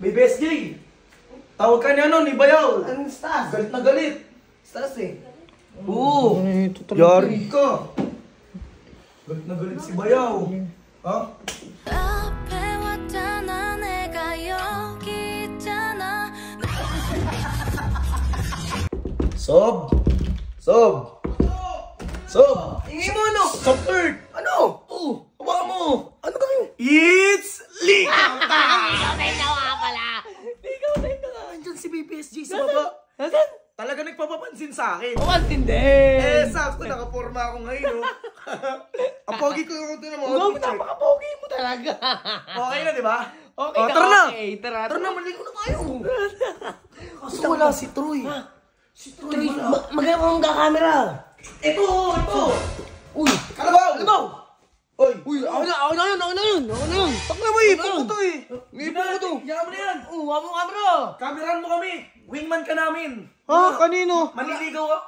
BBSJ! Tawag ka niya ni Bayaw! Anong stas? Galit na galit! Stas eh. Oo! Yari ka! Galit na galit si Bayaw! Ha? Sob! Sob! Sob! Ingay mo ano? Sob third! Ano? Oh! Hawa mo! Ano kami? It's Ligaw Andyan si BPSG sa Nasaan? baba. Nasaan? Talaga nagpapapansin sa akin. Papansin din. Eh, sakto nakaporma ako ngayon, no? Ang pogi ko yung ito ng mga Wow, teacher. napaka-pogi mo talaga. Okay na, di ba? Okay Oh, ka, tara na! okay. Tara na, maligo na tayo. Kaso wala si Troy. Si Troy, maganda mo ang camera. Ito! Uy, Kalabaw! Kalabaw! Oy! Uy, ako na yun. Pak na may ipon ko to eh! Ngipon ko to. Yaman na yan! Huwag mo camera. Kameran mo kami! Wingman ka namin! Ha? Kanino? Manliligaw ka?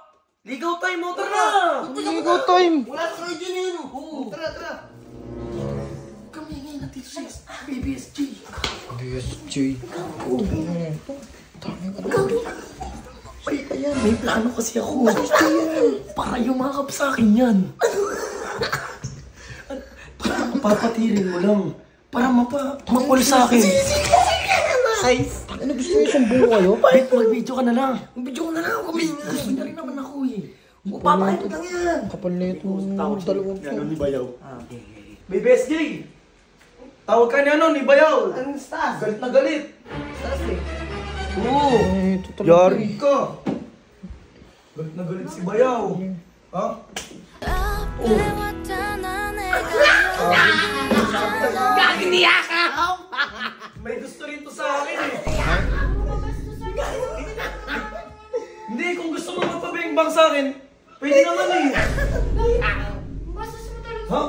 Ligaw time mo, tara na! Ligaw time. Wala sa Troy dyan yun. Oo, tara. Kami ngayon natin sa BBSG. BSJ. Ay, ayan, may plano kasi ako. Para yumakap sa akin yan. Para papatirin mo lang. Para mapul sa akin. Size. Ano gusto niyo sumbong kayo? Mag-video ka na lang. Video ko na lang kami. Gusto na rin naman ako eh. Papakita lang yan. Kapal na ito. Dalawang po. Ni Bayaw. BBSJ! Tawag ka niya ni Bayaw! Anong stas? Galit na galit! Stas eh. Oo! Ito talaga. Yari ka! Galit na galit si Bayaw! Ha? Gagniya ka! May gusto rin to sa akin eh! Hindi, kung gusto mo magpabengbang sa akin, pwede naman eh! Ha?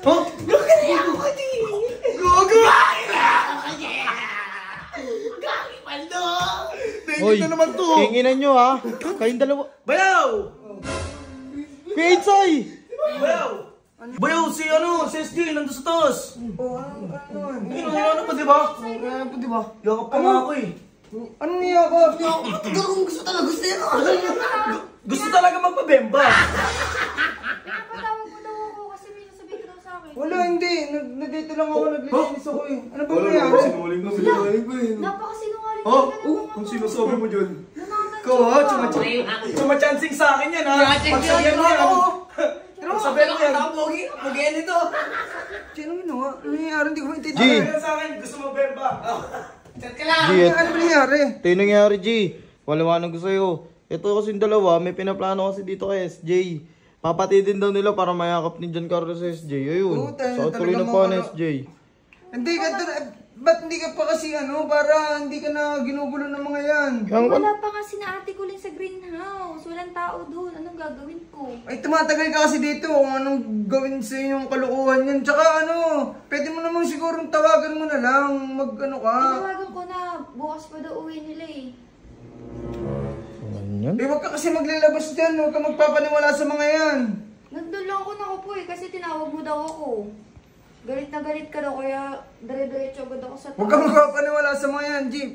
Ha? Gagniya ka di! Gogo! Gagi paldo! Hoy, na naman to! kinginan nyo ha. Kayong dalawa. Bayaw! Pinsay! Bayaw! Bayaw, si SG, nandun sa taas! Ano pa, di ba? Ano po diba? Yakap pa nga ako eh! Anong niya ako? Matagal kong gusto talaga. Gusto yan ako. Gusto talaga magpabemba! Napatawag mo daw ako kasi may nasabi ka daw sa akin. Wala, hindi. Nag-date lang ako. Naglilinis ako eh. Ano ba nangyari? Sinuling mo eh! Napakasinungaling Oh, ka naman kung sinasabi mo dyan. Nanaman Ikaw ha, chumachancing sa akin yan ha. Pagsabihan mo yan. Pagsabihan mo yan. Pogi nito. Sino ginawa? Ano nangyari? Hindi ko maintindihan. G. Pagsabihan sa akin, gusto mo bemba. Chat ka lang. G, Ano ba nangyari? ito yung nangyari, G. Paliwanag ko sa'yo. Ito kasing dalawa, may pinaplano kasi dito kay SJ. Papatidin daw nila para mayakap ni John Carlos sa SJ. Ayun. Puta, Sa tuloy na talagang pa ni ano. SJ. Hindi ka ba't hindi ka pa kasi para hindi ka na ginugulo ng mga yan? Wala pa nga sinaartikulin sa greenhouse. Walang tao doon. Anong gagawin ko? Ay, tumatagal ka kasi dito kung anong gawin sa yung kalukuhan yan. Tsaka pwede mo namang sigurong tawagan mo na lang, mag-ano ka. Tinawagan ko na. Bukas pa daw uwi nila eh. Ganyan. Eh, wag ka kasi maglalabas dyan, huwag ka magpapaniwala sa mga yan. Nandun lang ako nakaupo eh kasi tinawag mo daw ako. Galit na galit ka daw kaya dire-diretso agad ako sa Huwag ka magpapaniwala sa mga yan, Jeep.